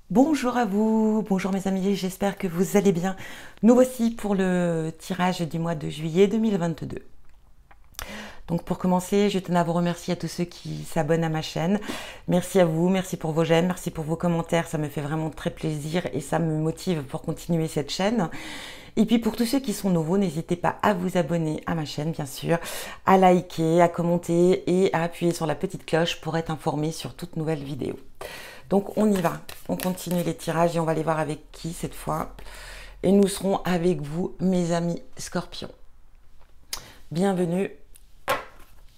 Bonjour à vous, bonjour mes amis, j'espère que vous allez bien. Nous voici pour le tirage du mois de juillet 2022. Donc pour commencer, je tenais à vous remercier à tous ceux qui s'abonnent à ma chaîne. Merci à vous, merci pour vos j'aime, merci pour vos commentaires, ça me fait vraiment très plaisir et ça me motive pour continuer cette chaîne. Et puis pour tous ceux qui sont nouveaux, n'hésitez pas à vous abonner à ma chaîne, bien sûr, à liker, à commenter et à appuyer sur la petite cloche pour être informé sur toute nouvelle vidéo. Donc on y va, on continue les tirages et on va aller voir avec qui cette fois. Et nous serons avec vous, mes amis scorpions. Bienvenue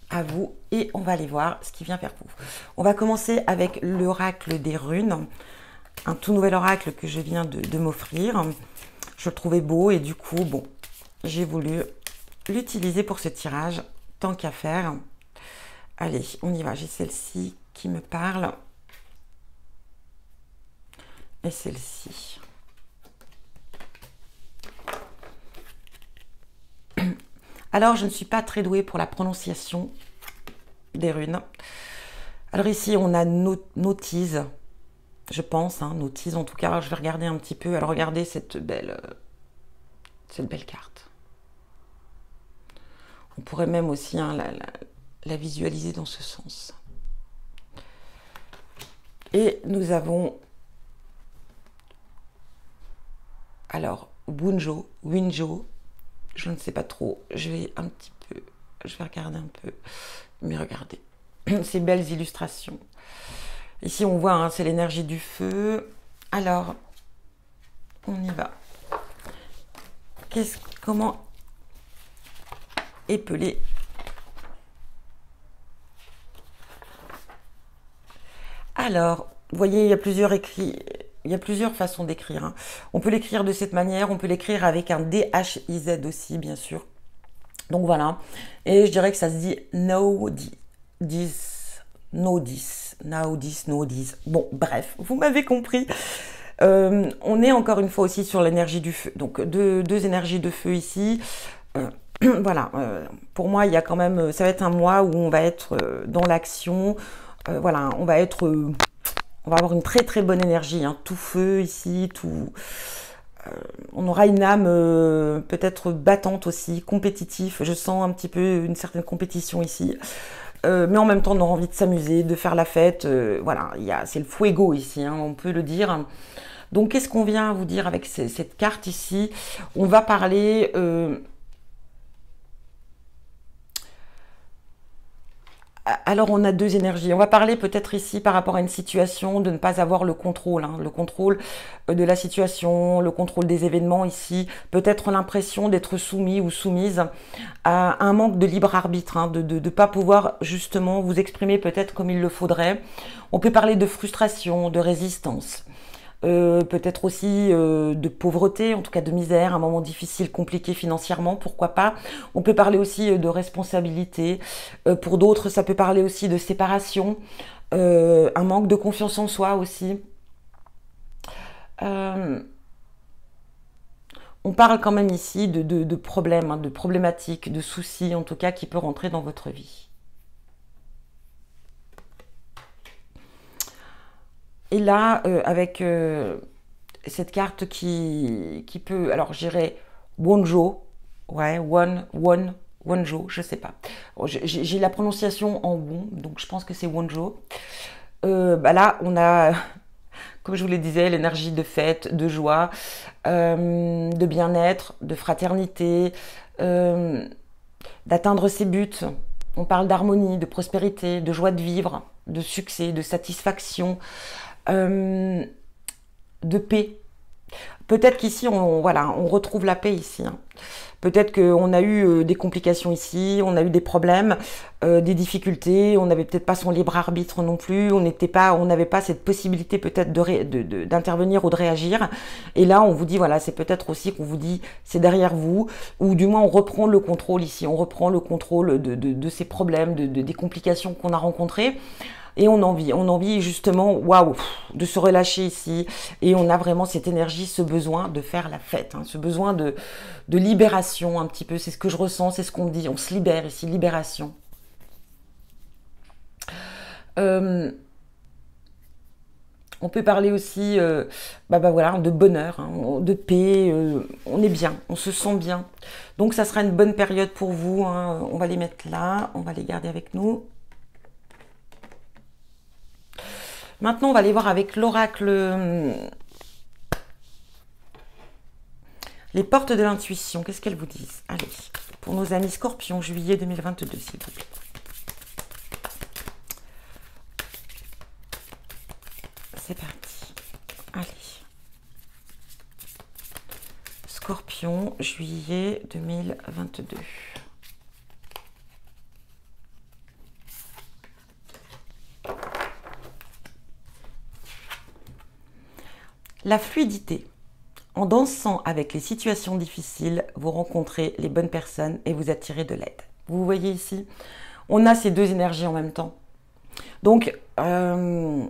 à vous et on va aller voir ce qui vient faire pour vous. On va commencer avec l'oracle des runes, un tout nouvel oracle que je viens de m'offrir. Je le trouvais beau et du coup, bon, j'ai voulu l'utiliser pour ce tirage, tant qu'à faire. Allez, on y va, j'ai celle-ci qui me parle. Et celle-ci. Alors, je ne suis pas très douée pour la prononciation des runes. Alors ici, on a notice, je pense, hein, notice en tout cas. Alors, je vais regarder un petit peu. Alors, regardez cette belle carte. On pourrait même aussi hein, la visualiser dans ce sens. Et nous avons alors Winjo, je ne sais pas trop. Je vais regarder un peu. Mais regardez, ces belles illustrations. Ici, on voit, hein, c'est l'énergie du feu. Alors, on y va. Comment épeler? Alors, vous voyez, il y a plusieurs écrits. Il y a plusieurs façons d'écrire. Hein. On peut l'écrire de cette manière, on peut l'écrire avec un D-H-I-Z aussi, bien sûr. Donc voilà. Et je dirais que ça se dit no this, no this, now this, no this. Bon, bref, vous m'avez compris. On est encore une fois aussi sur l'énergie du feu. Donc deux énergies de feu ici. Voilà. Pour moi, il y a quand même, ça va être un mois où on va être dans l'action. Voilà, on va avoir une très très bonne énergie, hein, tout feu ici, tout. On aura une âme peut-être battante aussi, compétitive. Je sens un petit peu une certaine compétition ici. Mais en même temps, on aura envie de s'amuser, de faire la fête. Voilà, c'est le fuego ici, hein, on peut le dire. Donc, qu'est-ce qu'on vient vous dire avec cette carte ici? On va parler... alors, on a deux énergies. On va parler peut-être ici par rapport à une situation de ne pas avoir le contrôle. Hein, le contrôle de la situation, le contrôle des événements ici. Peut-être l'impression d'être soumis ou soumise à un manque de libre arbitre, hein, de ne pas pouvoir justement vous exprimer peut-être comme il le faudrait. On peut parler de frustration, de résistance. Peut-être aussi de pauvreté, en tout cas de misère, un moment difficile, compliqué financièrement, pourquoi pas. On peut parler aussi de responsabilité. Pour d'autres, ça peut parler aussi de séparation, un manque de confiance en soi aussi. On parle quand même ici de problèmes, hein, de problématiques, de soucis, en tout cas, qui peut rentrer dans votre vie. Et là, avec cette carte qui peut, alors je dirais Wonjo, ouais, Wonjo, je sais pas. J'ai la prononciation en Won, donc je pense que c'est Wonjo. Bah là, on a, comme je vous le disais, l'énergie de fête, de joie, de bien-être, de fraternité, d'atteindre ses buts. On parle d'harmonie, de prospérité, de joie de vivre, de succès, de satisfaction, de paix. Peut-être qu'ici, voilà, on retrouve la paix ici. Hein. Peut-être qu'on a eu des complications ici, on a eu des problèmes, des difficultés, on n'avait peut-être pas son libre arbitre non plus, on n'avait pas cette possibilité peut-être d'intervenir ou de réagir. Et là, on vous dit, voilà, c'est peut-être aussi qu'on vous dit, c'est derrière vous, ou du moins on reprend le contrôle ici, on reprend le contrôle de ces problèmes, des complications qu'on a rencontrées. Et on a envie justement, waouh, de se relâcher ici. Et on a vraiment cette énergie, ce besoin de faire la fête, hein, ce besoin de libération un petit peu. C'est ce que je ressens, c'est ce qu'on dit. On se libère ici, libération. On peut parler aussi voilà, de bonheur, hein, de paix, on est bien, on se sent bien. Donc ça sera une bonne période pour vous, hein. On va les mettre là, on va les garder avec nous. Maintenant, on va aller voir avec l'oracle les portes de l'intuition. Qu'est-ce qu'elles vous disent? Allez, pour nos amis Scorpions, juillet 2022, s'il vous plaît. C'est parti. Allez. Scorpion, juillet 2022. La fluidité. En dansant avec les situations difficiles, vous rencontrez les bonnes personnes et vous attirez de l'aide. Vous voyez ici, on a ces deux énergies en même temps. Donc, on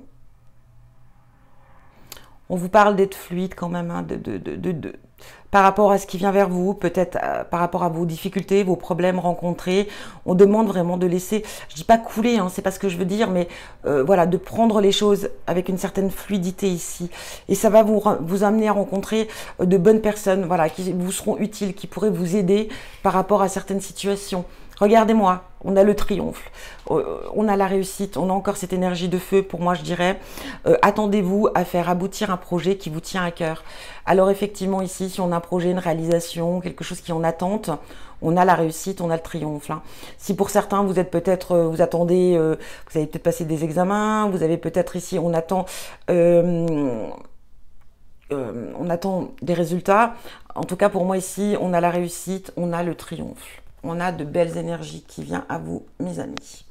vous parle d'être fluide quand même, hein, par rapport à ce qui vient vers vous, peut-être par rapport à vos difficultés, vos problèmes rencontrés. On demande vraiment de laisser, je dis pas couler, hein, c'est pas ce que je veux dire, mais voilà, de prendre les choses avec une certaine fluidité ici. Et ça va vous amener à rencontrer de bonnes personnes, voilà, qui vous seront utiles, qui pourraient vous aider par rapport à certaines situations. Regardez-moi, on a le triomphe, on a la réussite, on a encore cette énergie de feu, pour moi je dirais. Attendez-vous à faire aboutir un projet qui vous tient à cœur. Alors effectivement ici, si on a un projet, une réalisation, quelque chose qui est en attente, on a la réussite, on a le triomphe. Hein. Si pour certains, vous êtes peut-être, vous attendez, vous avez peut-être passé des examens, vous avez peut-être ici, on attend des résultats. En tout cas, pour moi ici, on a la réussite, on a le triomphe. On a de belles énergies qui viennent à vous, mes amis.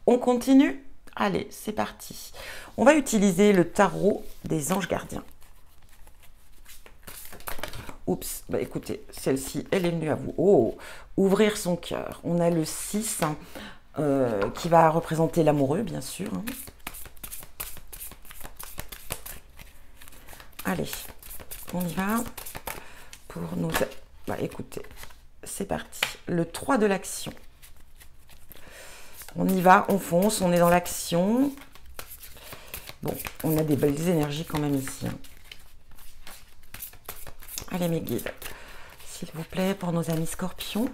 On continue? Allez, c'est parti. On va utiliser le tarot des anges gardiens. Oups, bah écoutez, celle-ci, elle est venue à vous. Oh, ouvrir son cœur. On a le 6 qui va représenter l'amoureux, bien sûr. Hein. Allez, on y va pour nous... Bah écoutez, c'est parti. Le 3 de l'action. On y va, on fonce, on est dans l'action. Bon, on a des belles énergies quand même ici. Hein. Allez mes guides, s'il vous plaît, pour nos amis Scorpions,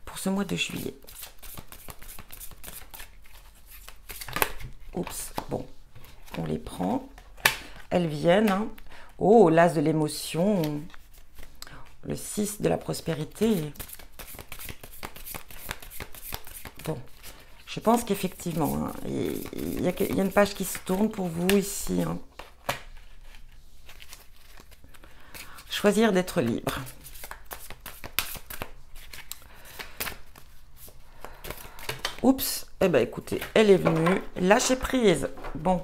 pour ce mois de juillet. Oups, bon, on les prend. Elles viennent. Hein. Oh, l'as de l'émotion. Le 6 de la prospérité. Bon, je pense qu'effectivement, hein, il y a une page qui se tourne pour vous ici. Hein. Choisir d'être libre. Oups, eh bien écoutez, elle est venue. Lâcher prise. Bon.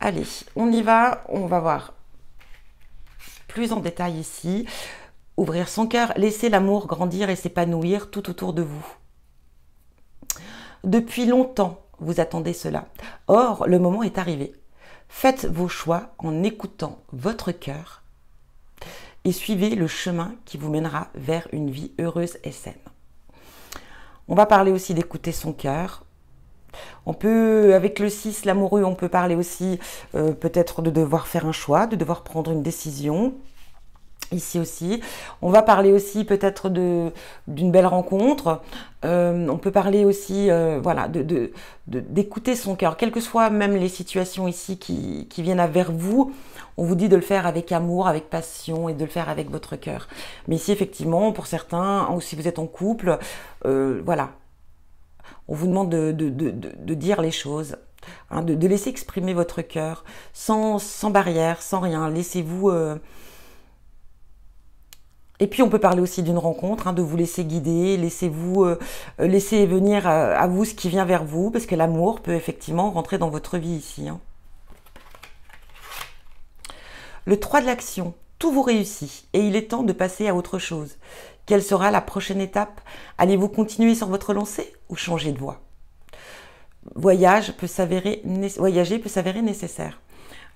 Allez, on y va. On va voir plus en détail ici. Ouvrir son cœur, laisser l'amour grandir et s'épanouir tout autour de vous. Depuis longtemps, vous attendez cela. Or, le moment est arrivé. Faites vos choix en écoutant votre cœur et suivez le chemin qui vous mènera vers une vie heureuse et saine. On va parler aussi d'écouter son cœur. On peut, avec le 6, l'amoureux, on peut parler aussi peut-être de devoir faire un choix, de devoir prendre une décision. Ici aussi, on va parler aussi peut-être d'une belle rencontre. On peut parler aussi, voilà, d'écouter son cœur, quelles que soient même les situations ici qui viennent vers vous. On vous dit de le faire avec amour, avec passion et de le faire avec votre cœur. Mais ici, effectivement, pour certains, ou si vous êtes en couple, voilà, on vous demande de dire les choses, hein, de laisser exprimer votre cœur sans barrière, sans rien. Laissez-vous... Et puis on peut parler aussi d'une rencontre, hein, de vous laisser guider, laissez venir à vous ce qui vient vers vous, parce que l'amour peut effectivement rentrer dans votre vie ici. Hein. Le 3 de l'action, tout vous réussit et il est temps de passer à autre chose. Quelle sera la prochaine étape? Allez-vous continuer sur votre lancée ou changer de voie? Voyager peut s'avérer nécessaire.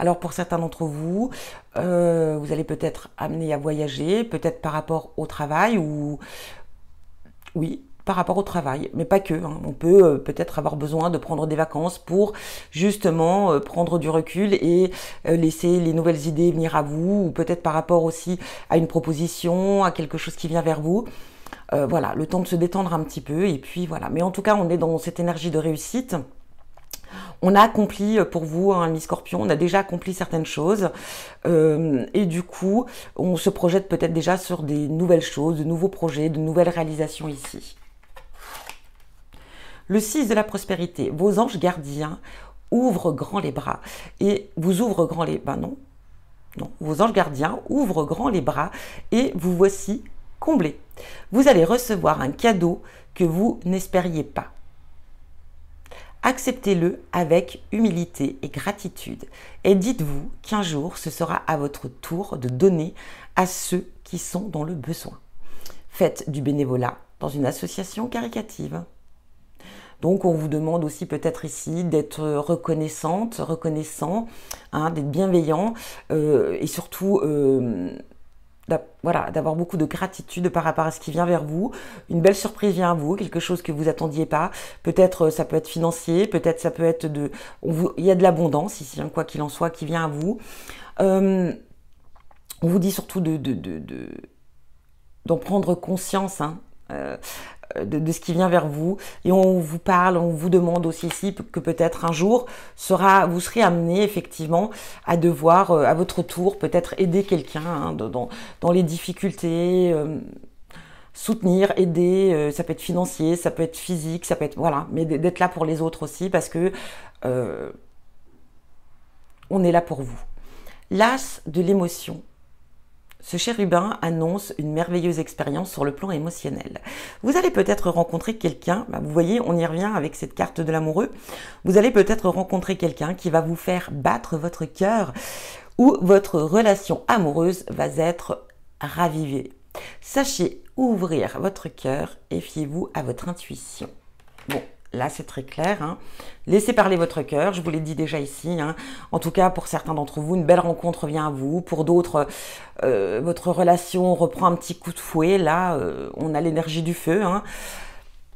Alors pour certains d'entre vous, vous allez peut-être amener à voyager, peut-être par rapport au travail ou oui, par rapport au travail, mais pas que. Hein. On peut peut-être avoir besoin de prendre des vacances pour justement prendre du recul et laisser les nouvelles idées venir à vous, ou peut-être par rapport aussi à une proposition, à quelque chose qui vient vers vous. Voilà, le temps de se détendre un petit peu, et puis voilà. Mais en tout cas, on est dans cette énergie de réussite. On a accompli pour vous, hein, mi-scorpion, on a déjà accompli certaines choses. Et du coup, on se projette peut-être déjà sur des nouvelles choses, de nouveaux projets, de nouvelles réalisations ici. Le 6 de la prospérité, vos anges gardiens ouvrent grand les bras. Et vous ouvrent grand les... non, vos anges gardiens ouvrent grand les bras et vous voici comblés. Vous allez recevoir un cadeau que vous n'espériez pas. Acceptez-le avec humilité et gratitude et dites-vous qu'un jour, ce sera à votre tour de donner à ceux qui sont dans le besoin. Faites du bénévolat dans une association caritative. Donc, on vous demande aussi peut-être ici d'être reconnaissant, hein, d'être bienveillant et surtout voilà, d'avoir beaucoup de gratitude par rapport à ce qui vient vers vous. Une belle surprise vient à vous, quelque chose que vous attendiez pas. Peut-être ça peut être financier, peut-être ça peut être il y a de l'abondance ici, hein, quoi qu'il en soit, qui vient à vous. On vous dit surtout d'en prendre conscience, hein, de ce qui vient vers vous, et on vous parle, on vous demande aussi ici que peut-être un jour vous serez amené effectivement à devoir à votre tour peut-être aider quelqu'un, hein, dans les difficultés, soutenir, aider, ça peut être financier, ça peut être physique, ça peut être voilà, mais d'être là pour les autres aussi parce que on est là pour vous. L'as de l'émotion. Ce chérubin annonce une merveilleuse expérience sur le plan émotionnel. Vous allez peut-être rencontrer quelqu'un, vous voyez, on y revient avec cette carte de l'amoureux, vous allez peut-être rencontrer quelqu'un qui va vous faire battre votre cœur ou votre relation amoureuse va être ravivée. Sachez ouvrir votre cœur et fiez-vous à votre intuition. Bon. Là, c'est très clair. Hein. Laissez parler votre cœur, je vous l'ai dit déjà ici. Hein. En tout cas, pour certains d'entre vous, une belle rencontre vient à vous. Pour d'autres, votre relation reprend un petit coup de fouet. Là, on a l'énergie du feu. Hein.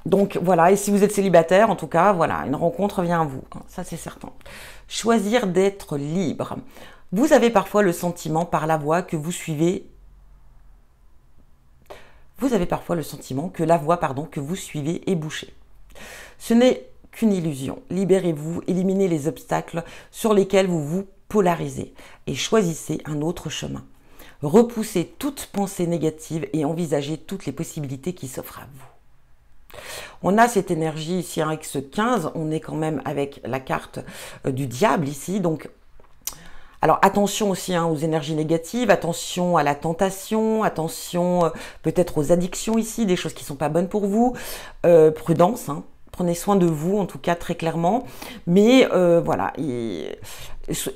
Donc, voilà. Et si vous êtes célibataire, en tout cas, voilà, une rencontre vient à vous. Hein. Ça, c'est certain. Choisir d'être libre. Vous avez parfois le sentiment par la voie que vous suivez. Vous avez parfois le sentiment que la voie, que vous suivez est bouchée. Ce n'est qu'une illusion. Libérez-vous, éliminez les obstacles sur lesquels vous vous polarisez et choisissez un autre chemin. Repoussez toute pensée négative et envisagez toutes les possibilités qui s'offrent à vous. On a cette énergie ici avec ce 15, on est quand même avec la carte du diable ici, donc alors attention aussi aux énergies négatives, attention à la tentation, attention peut-être aux addictions ici, des choses qui ne sont pas bonnes pour vous, prudence, hein. Prenez soin de vous, en tout cas, très clairement. Mais voilà,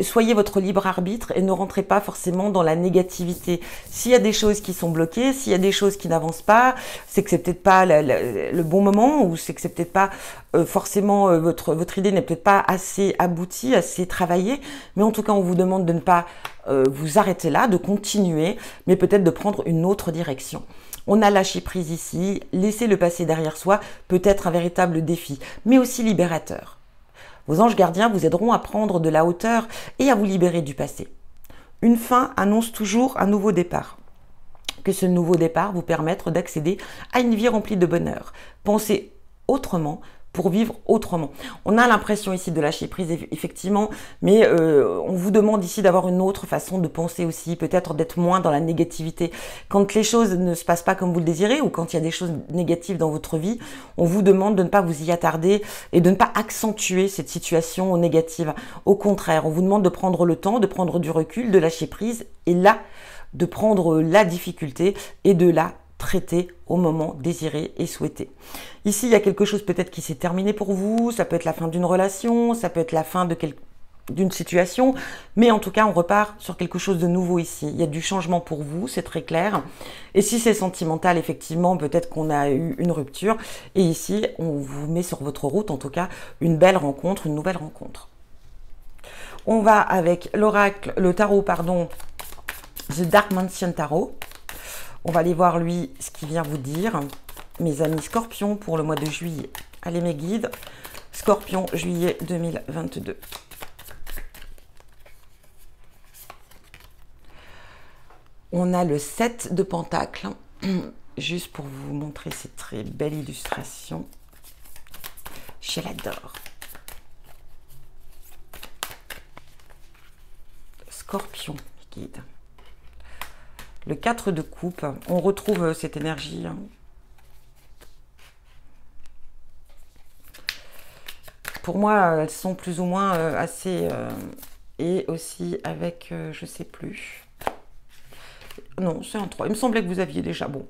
soyez votre libre arbitre et ne rentrez pas forcément dans la négativité. S'il y a des choses qui sont bloquées, s'il y a des choses qui n'avancent pas, c'est que c'est peut-être pas le bon moment ou c'est que c'est peut-être pas forcément votre idée n'est peut-être pas assez aboutie, assez travaillée. Mais en tout cas, on vous demande de ne pas vous arrêter là, de continuer, mais peut-être de prendre une autre direction. On a lâché prise ici, laisser le passé derrière soi peut être un véritable défi, mais aussi libérateur. Vos anges gardiens vous aideront à prendre de la hauteur et à vous libérer du passé. Une fin annonce toujours un nouveau départ. Que ce nouveau départ vous permette d'accéder à une vie remplie de bonheur. Pensez autrement pour vivre autrement. On a l'impression ici de lâcher prise, effectivement, mais on vous demande ici d'avoir une autre façon de penser aussi, peut-être d'être moins dans la négativité. Quand les choses ne se passent pas comme vous le désirez ou quand il y a des choses négatives dans votre vie, on vous demande de ne pas vous y attarder et de ne pas accentuer cette situation négative. Au contraire, on vous demande de prendre le temps, de prendre du recul, de lâcher prise et là, de prendre la difficulté et de la traiter au moment désiré et souhaité. Ici, il y a quelque chose peut-être qui s'est terminé pour vous, ça peut être la fin d'une relation, ça peut être la fin d'une situation, mais en tout cas, on repart sur quelque chose de nouveau ici. Il y a du changement pour vous, c'est très clair. Et si c'est sentimental, effectivement, peut-être qu'on a eu une rupture. Et ici, on vous met sur votre route, en tout cas, une belle rencontre, une nouvelle rencontre. On va avec l'oracle, le tarot, The Dark Mansion Tarot. On va aller voir lui ce qu'il vient vous dire. mes amis Scorpion pour le mois de juillet. Allez mes guides, Scorpion, juillet 2022. On a le 7 de Pentacles, juste pour vous montrer cette très belle illustration. Je l'adore. Scorpion, guide. Le 4 de coupe, on retrouve cette énergie. Pour moi, elles sont plus ou moins assez... et aussi avec, je sais plus. Non, c'est un 3. Il me semblait que vous aviez déjà... Bon.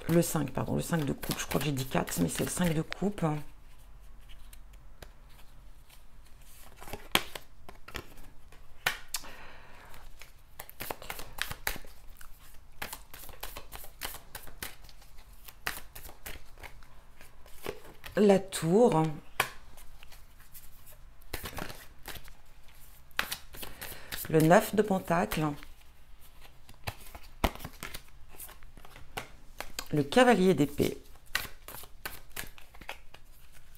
Le 5, pardon. Le 5 de coupe. Je crois que j'ai dit 4, mais c'est le 5 de coupe. La tour. Le 9 de Pentacles. Le cavalier d'épée.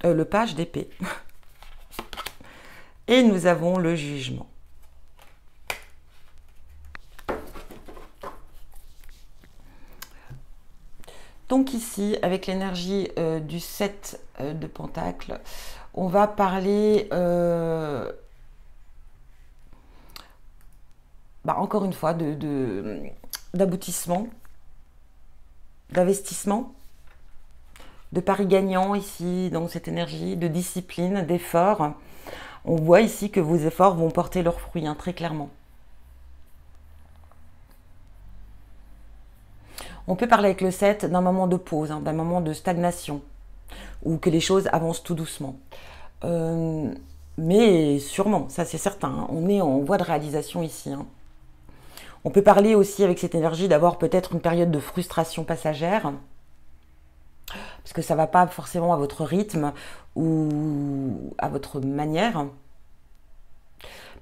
Le page d'épée. Et nous avons le jugement. Donc ici, avec l'énergie du 7 de Pentacles, on va parler... encore une fois, d'aboutissement, d'investissement, de pari gagnant ici, dans cette énergie, de discipline, d'effort. On voit ici que vos efforts vont porter leurs fruits, très clairement. On peut parler avec le 7 d'un moment de pause, d'un moment de stagnation, ou que les choses avancent tout doucement. Mais sûrement, ça c'est certain, on est en voie de réalisation ici. On peut parler aussi avec cette énergie d'avoir peut-être une période de frustration passagère, parce que ça ne va pas forcément à votre rythme ou à votre manière.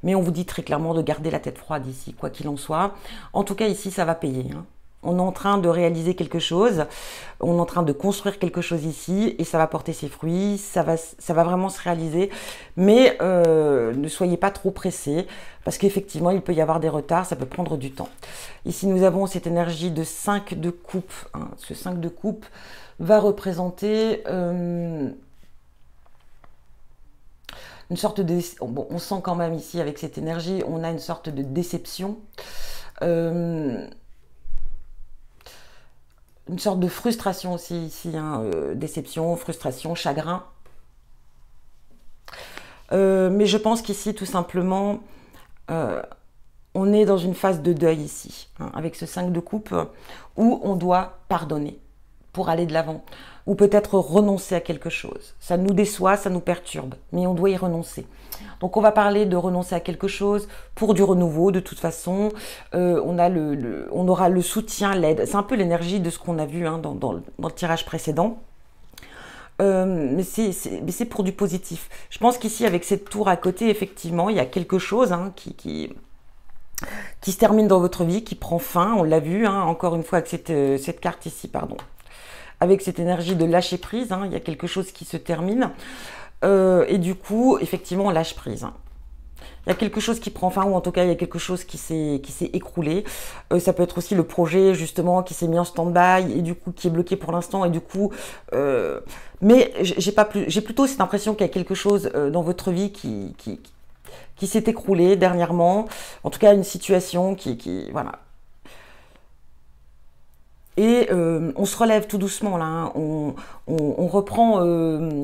Mais on vous dit très clairement de garder la tête froide ici, quoi qu'il en soit. En tout cas, ici, ça va payer. On est en train de réaliser quelque chose, on est en train de construire quelque chose ici, et ça va porter ses fruits, ça va vraiment se réaliser. Mais ne soyez pas trop pressés, parce qu'effectivement, il peut y avoir des retards, ça peut prendre du temps. Ici, nous avons cette énergie de 5 de coupe. Ce 5 de coupe va représenter... une sorte de... Bon, on sent quand même ici, avec cette énergie, on a une sorte de déception. Une sorte de frustration aussi ici. Déception, frustration, chagrin. Mais je pense qu'ici, tout simplement, on est dans une phase de deuil ici. Avec ce 5 de coupe, où on doit pardonner pour aller de l'avant, ou peut-être renoncer à quelque chose. Ça nous déçoit, ça nous perturbe, mais on doit y renoncer. Donc on va parler de renoncer à quelque chose pour du renouveau. De toute façon, on aura le soutien, l'aide. C'est un peu l'énergie de ce qu'on a vu dans le tirage précédent. Mais c'est pour du positif. Je pense qu'ici, avec cette tour à côté, effectivement, il y a quelque chose qui se termine dans votre vie, qui prend fin. On l'a vu, encore une fois, avec cette carte ici, pardon. Avec cette énergie de lâcher prise, il y a quelque chose qui se termine. Et du coup, effectivement, on lâche prise. Il y a quelque chose qui prend fin, ou en tout cas, il y a quelque chose qui s'est écroulé. Ça peut être aussi le projet, justement, qui s'est mis en stand-by, et du coup, qui est bloqué pour l'instant, et du coup... mais j'ai plutôt cette impression qu'il y a quelque chose dans votre vie qui s'est écroulé dernièrement. En tout cas, une situation voilà... Et on se relève tout doucement là, on reprend,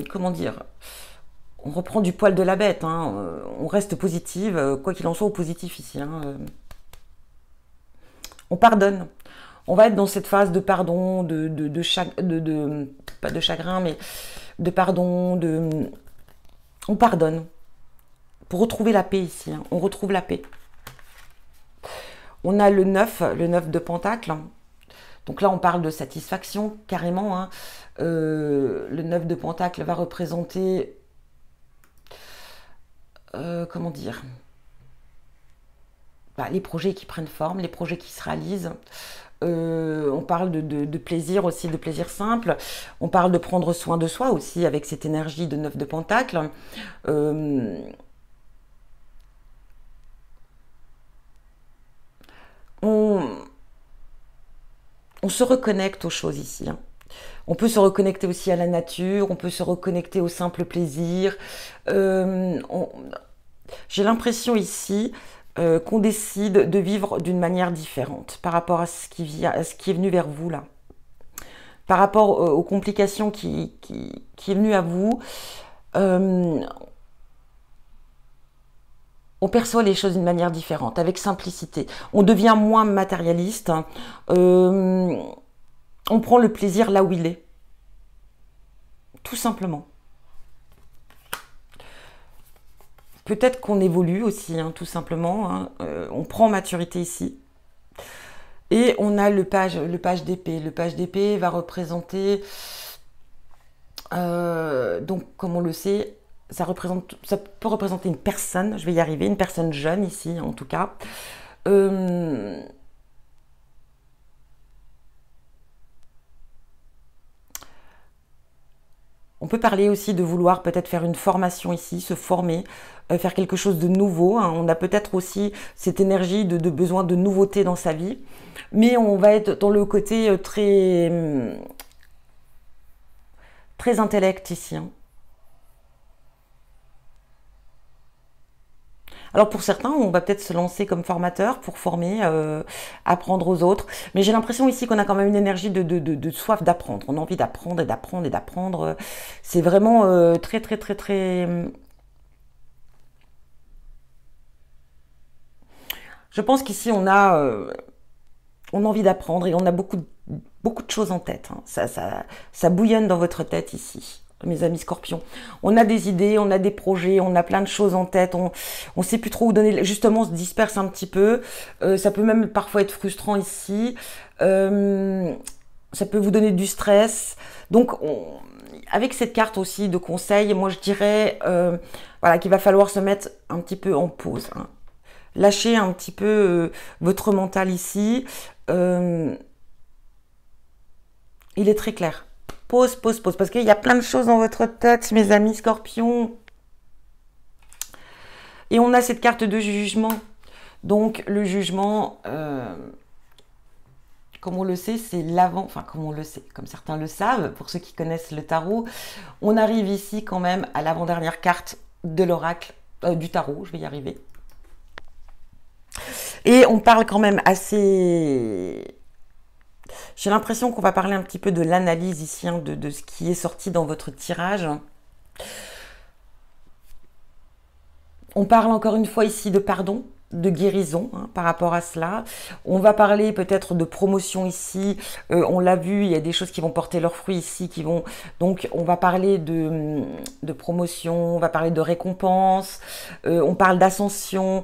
comment dire, on reprend du poil de la bête, on reste positive, quoi qu'il en soit, au positif ici. On pardonne, on va être dans cette phase de pardon, pas de chagrin, mais de pardon, on pardonne pour retrouver la paix ici, on retrouve la paix. On a le 9 de Pentacle. Donc là, on parle de satisfaction, carrément. Le 9 de Pentacle va représenter... comment dire, les projets qui prennent forme, les projets qui se réalisent. On parle de plaisir aussi, de plaisir simple. On parle de prendre soin de soi aussi avec cette énergie de 9 de Pentacle. On se reconnecte aux choses ici, hein. On peut se reconnecter aussi à la nature, on peut se reconnecter au simple plaisir. J'ai l'impression ici qu'on décide de vivre d'une manière différente par rapport à ce qui est venu vers vous là. Par rapport aux complications qui est venu à vous, on perçoit les choses d'une manière différente, avec simplicité. On devient moins matérialiste. On prend le plaisir là où il est. Tout simplement. Peut-être qu'on évolue aussi, hein, tout simplement. Hein. On prend maturité ici. Et on a le page d'épée. Le page d'épée va représenter, donc comme on le sait, ça peut représenter une personne, je vais y arriver, une personne jeune ici en tout cas. On peut parler aussi de vouloir peut-être faire une formation ici, se former, faire quelque chose de nouveau, hein. On a peut-être aussi cette énergie de besoin de nouveauté dans sa vie. Mais on va être dans le côté très intellect ici, hein. Alors pour certains, on va peut-être se lancer comme formateur pour former, apprendre aux autres. Mais j'ai l'impression ici qu'on a quand même une énergie de soif d'apprendre. On a envie d'apprendre et d'apprendre et d'apprendre. C'est vraiment très, très, très, très... Je pense qu'ici, on a envie d'apprendre et on a beaucoup de choses en tête, hein. Ça bouillonne dans votre tête ici, mes amis scorpions. On a des idées, on a des projets, on a plein de choses en tête, on ne sait plus trop où donner, justement on se disperse un petit peu, ça peut même parfois être frustrant ici, ça peut vous donner du stress, donc avec cette carte aussi de conseil, moi je dirais voilà, qu'il va falloir se mettre un petit peu en pause, hein. Lâchez un petit peu votre mental ici, il est très clair. Pause, pause, pause. Parce qu'il y a plein de choses dans votre tête, mes amis scorpions. Et on a cette carte de jugement. Donc, le jugement, comme on le sait, c'est l'avant. Enfin, comme on le sait, comme certains le savent, pour ceux qui connaissent le tarot. On arrive ici quand même à l'avant-dernière carte de l'oracle, du tarot. Je vais y arriver. Et on parle quand même assez... J'ai l'impression qu'on va parler un petit peu de l'analyse ici, hein, de ce qui est sorti dans votre tirage. On parle encore une fois ici de pardon, de guérison, hein, par rapport à cela. On va parler peut-être de promotion ici. On l'a vu, il y a des choses qui vont porter leurs fruits ici, qui vont... Donc, on va parler de promotion, on va parler de récompense, on parle d'ascension.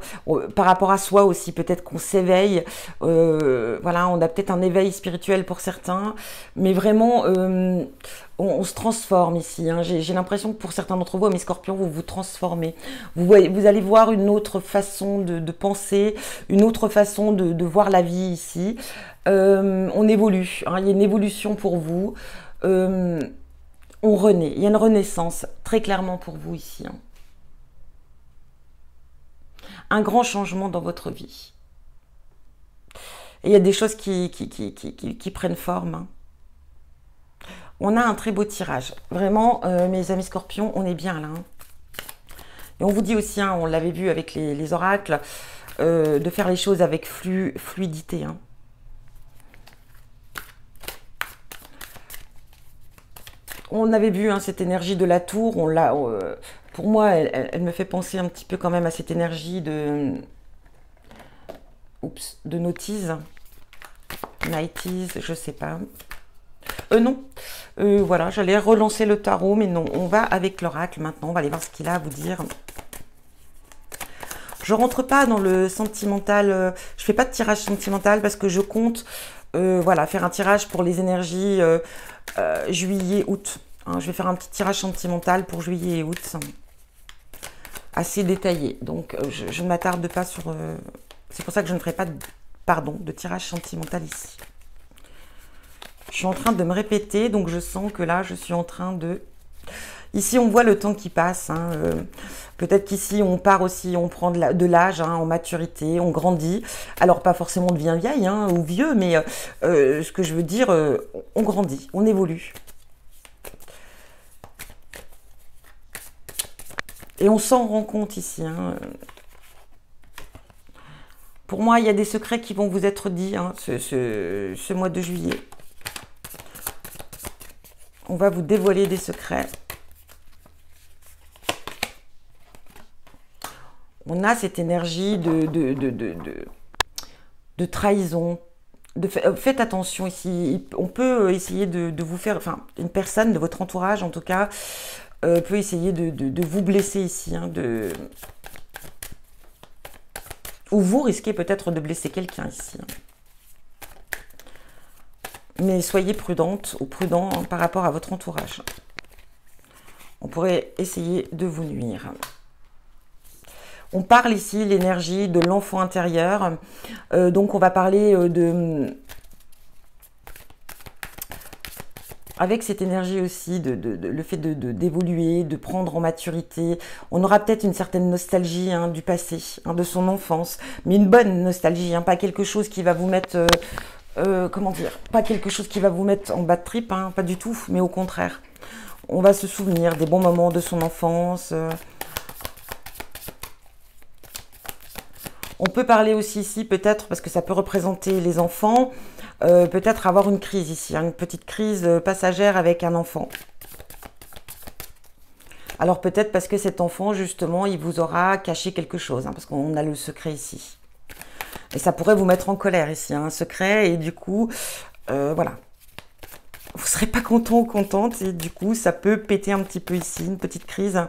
Par rapport à soi aussi, peut-être qu'on s'éveille. Voilà, on a peut-être un éveil spirituel pour certains. Mais vraiment... on se transforme ici, hein. J'ai l'impression que pour certains d'entre vous, mes scorpions, vous vous transformez. Vous allez voir une autre façon de penser, une autre façon de voir la vie ici. On évolue, hein. Il y a une évolution pour vous. On renaît. Il y a une renaissance très clairement pour vous ici, hein. Un grand changement dans votre vie. Et il y a des choses qui prennent forme, hein. On a un très beau tirage. Vraiment, mes amis scorpions, on est bien là, hein. Et on vous dit aussi, hein, on l'avait vu avec les oracles, de faire les choses avec fluidité, hein. On avait vu, hein, cette énergie de la tour. Pour moi, elle me fait penser un petit peu quand même à cette énergie de notice. Nighties, je sais pas. Non. Voilà, j'allais relancer le tarot, mais non. On va avec l'oracle maintenant. On va aller voir ce qu'il a à vous dire. Je rentre pas dans le sentimental. Je fais pas de tirage sentimental parce que je compte, voilà, faire un tirage pour les énergies juillet, août, hein. Je vais faire un petit tirage sentimental pour juillet et août, assez détaillé. Donc, je ne m'attarde pas sur... c'est pour ça que je ne ferai pas de tirage sentimental ici. Je suis en train de me répéter, donc je sens que là, je suis en train de... Ici, on voit le temps qui passe. Hein, peut-être qu'ici, on part aussi, on prend de l'âge, hein, en maturité, on grandit. Alors, pas forcément on devient vieille, hein, ou vieux, mais ce que je veux dire, on grandit, on évolue. Et on s'en rend compte ici. Hein. Pour moi, il y a des secrets qui vont vous être dits, hein, ce mois de juillet. On va vous dévoiler des secrets. On a cette énergie de trahison. Faites attention ici. On peut essayer de vous faire... Enfin, une personne de votre entourage, en tout cas, peut essayer de vous blesser ici. Hein, ou vous risquez peut-être de blesser quelqu'un ici. Mais soyez prudente ou prudent, hein, par rapport à votre entourage. On pourrait essayer de vous nuire. On parle ici l'énergie de l'enfant intérieur. Donc on va parler avec cette énergie aussi, le fait d'évoluer, de prendre en maturité. On aura peut-être une certaine nostalgie, hein, du passé, hein, de son enfance. Mais une bonne nostalgie, hein, pas quelque chose qui va vous mettre... comment dire, pas quelque chose qui va vous mettre en bas de trip, hein, pas du tout, mais au contraire. On va se souvenir des bons moments de son enfance. On peut parler aussi ici, peut-être, parce que ça peut représenter les enfants, peut-être avoir une crise ici, hein, une petite crise passagère avec un enfant. Alors peut-être parce que cet enfant, justement, il vous aura caché quelque chose, hein, parce qu'on a le secret ici. Et ça pourrait vous mettre en colère ici, hein, un secret, et du coup, voilà. Vous ne serez pas content ou contente, et du coup, ça peut péter un petit peu ici, une petite crise.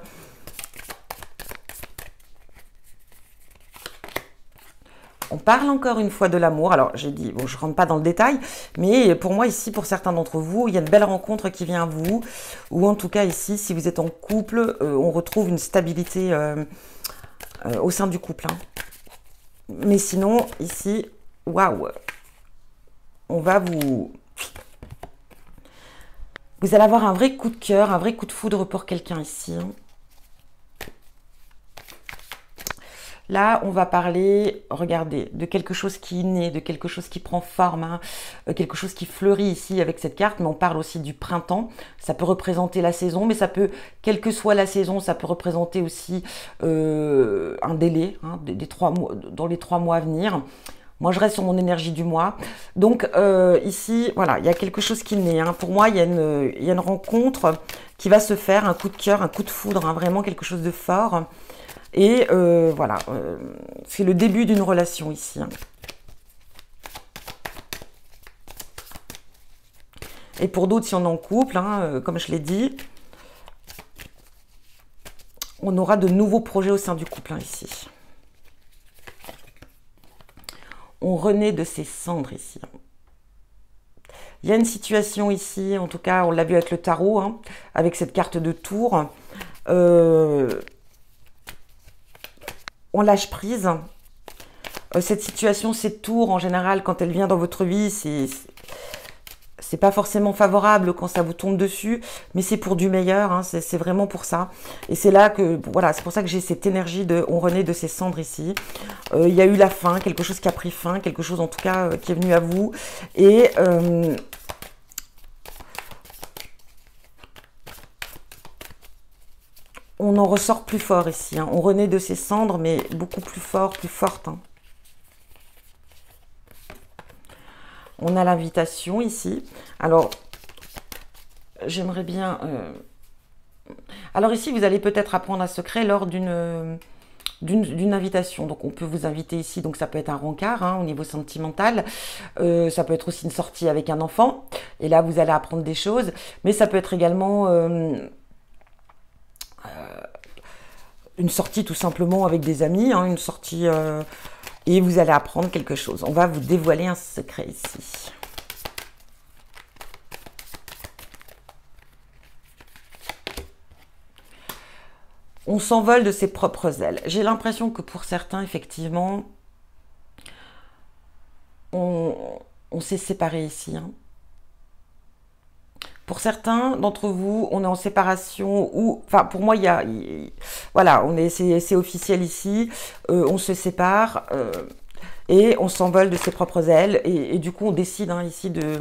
On parle encore une fois de l'amour. Alors, j'ai dit, bon, je ne rentre pas dans le détail, mais pour moi, ici, pour certains d'entre vous, il y a une belle rencontre qui vient à vous, ou en tout cas, ici, si vous êtes en couple, on retrouve une stabilité au sein du couple, hein. Mais sinon, ici, waouh, on va vous allez avoir un vrai coup de cœur, un vrai coup de foudre pour quelqu'un ici, hein. Là, on va parler, regardez, de quelque chose qui naît, de quelque chose qui prend forme, hein, quelque chose qui fleurit ici avec cette carte, mais on parle aussi du printemps. Ça peut représenter la saison, mais ça peut, quelle que soit la saison, ça peut représenter aussi un délai, hein, des 3 mois, dans les 3 mois à venir. Moi, je reste sur mon énergie du mois. Donc, ici, voilà, il y a quelque chose qui naît, hein. Pour moi, il y a une rencontre qui va se faire, un coup de cœur, un coup de foudre, hein, vraiment quelque chose de fort. Et voilà, c'est le début d'une relation ici, hein. Et pour d'autres, si on est en couple, hein, comme je l'ai dit, on aura de nouveaux projets au sein du couple, hein, ici. On renaît de ses cendres ici. Il y a une situation ici, en tout cas, on l'a vu avec le tarot, hein, avec cette carte de tour. On lâche prise. Cette situation, cette tour, en général, quand elle vient dans votre vie, c'est pas forcément favorable quand ça vous tombe dessus, mais c'est pour du meilleur, hein, c'est vraiment pour ça. Et c'est là que, voilà, c'est pour ça que j'ai cette énergie de on renaît de ses cendres ici. Il y a eu la fin, quelque chose qui a pris fin, quelque chose en tout cas qui est venu à vous. Et on en ressort plus fort ici, hein. On renaît de ses cendres, mais beaucoup plus fort, plus forte, hein. On a l'invitation ici. Alors, j'aimerais bien... Alors ici, vous allez peut-être apprendre un secret lors d'une invitation. Donc, on peut vous inviter ici. Donc, ça peut être un rencard, hein, au niveau sentimental. Ça peut être aussi une sortie avec un enfant. Et là, vous allez apprendre des choses. Mais ça peut être également... une sortie tout simplement avec des amis, hein, une sortie et vous allez apprendre quelque chose. On va vous dévoiler un secret ici. On s'envole de ses propres ailes. J'ai l'impression que pour certains, effectivement, on s'est séparés ici, hein. Pour certains d'entre vous, on est en séparation ou, enfin, pour moi, voilà, c'est officiel ici. On se sépare et on s'envole de ses propres ailes. Et du coup, on décide hein, ici de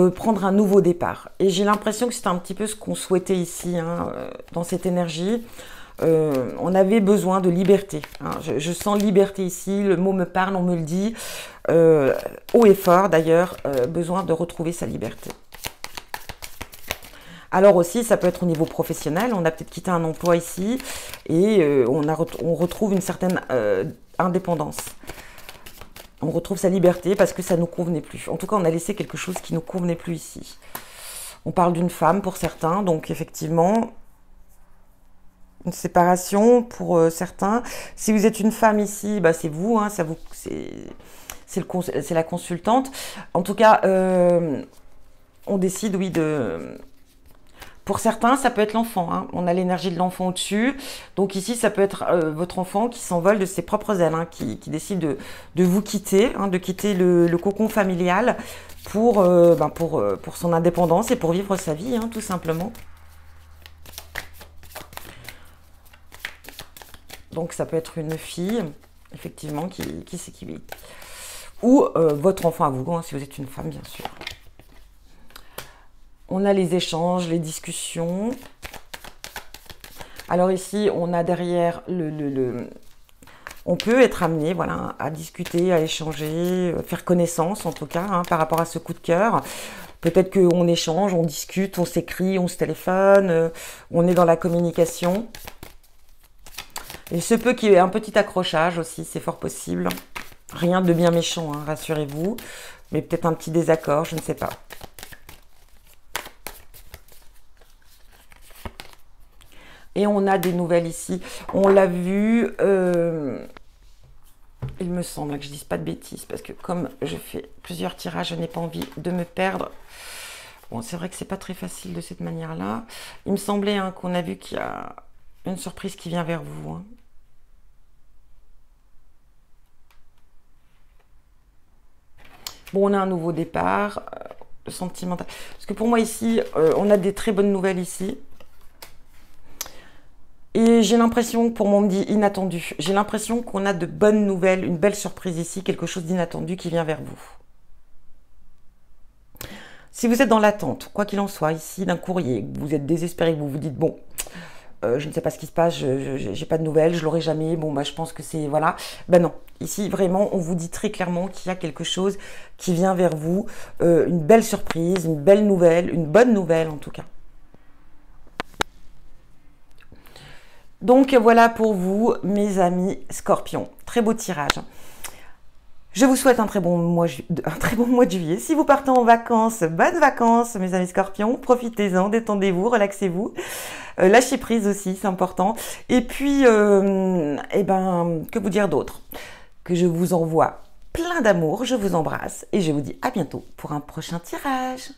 prendre un nouveau départ. Et j'ai l'impression que c'est un petit peu ce qu'on souhaitait ici, hein, dans cette énergie. On avait besoin de liberté. Hein. Je sens liberté ici, le mot me parle, on me le dit. Haut et fort d'ailleurs, besoin de retrouver sa liberté. Alors aussi, ça peut être au niveau professionnel, on a peut-être quitté un emploi ici et on retrouve une certaine indépendance. On retrouve sa liberté parce que ça ne nous convenait plus. En tout cas, on a laissé quelque chose qui ne nous convenait plus ici. On parle d'une femme pour certains, donc effectivement, une séparation pour certains. Si vous êtes une femme ici, bah, c'est vous, hein, c'est la consultante. En tout cas, on décide, oui, Pour certains, ça peut être l'enfant. Hein. On a l'énergie de l'enfant au-dessus. Donc ici, ça peut être votre enfant qui s'envole de ses propres ailes, hein, qui décide de vous quitter, hein, de quitter le cocon familial pour son indépendance et pour vivre sa vie, hein, tout simplement. Donc ça peut être une fille, effectivement, qui s'équilibre. Ou votre enfant à vous, hein, si vous êtes une femme, bien sûr. On a les échanges, les discussions. Alors ici, on a derrière on peut être amené voilà, à discuter, à échanger, faire connaissance en tout cas, hein, par rapport à ce coup de cœur. Peut-être qu'on échange, on discute, on s'écrit, on se téléphone, on est dans la communication. Il se peut qu'il y ait un petit accrochage aussi, c'est fort possible. Rien de bien méchant, hein, rassurez-vous. Mais peut-être un petit désaccord, je ne sais pas. Et on a des nouvelles ici. On l'a vu, il me semble que je ne dise pas de bêtises, parce que comme je fais plusieurs tirages, je n'ai pas envie de me perdre. Bon, c'est vrai que c'est pas très facile de cette manière-là. Il me semblait hein, qu'on a vu qu'il y a une surprise qui vient vers vous. Hein. Bon, on a un nouveau départ, sentimental. Parce que pour moi ici, on a des très bonnes nouvelles ici. Et j'ai l'impression, pour moi on me dit inattendu, j'ai l'impression qu'on a de bonnes nouvelles, une belle surprise ici, quelque chose d'inattendu qui vient vers vous. Si vous êtes dans l'attente, quoi qu'il en soit, ici d'un courrier, vous êtes désespéré, vous vous dites bon, je ne sais pas ce qui se passe, je n'ai pas de nouvelles, je l'aurai jamais, bon bah je pense que c'est, voilà. Ben non, ici vraiment on vous dit très clairement qu'il y a quelque chose qui vient vers vous, une belle surprise, une belle nouvelle, une bonne nouvelle en tout cas. Donc voilà pour vous, mes amis Scorpions. Très beau tirage. Je vous souhaite un très bon mois de juillet. Si vous partez en vacances, bonnes vacances, mes amis Scorpions. Profitez-en, détendez-vous, relaxez-vous. Lâchez prise aussi, c'est important. Et puis, que vous dire d'autre? Que je vous envoie plein d'amour, je vous embrasse et je vous dis à bientôt pour un prochain tirage.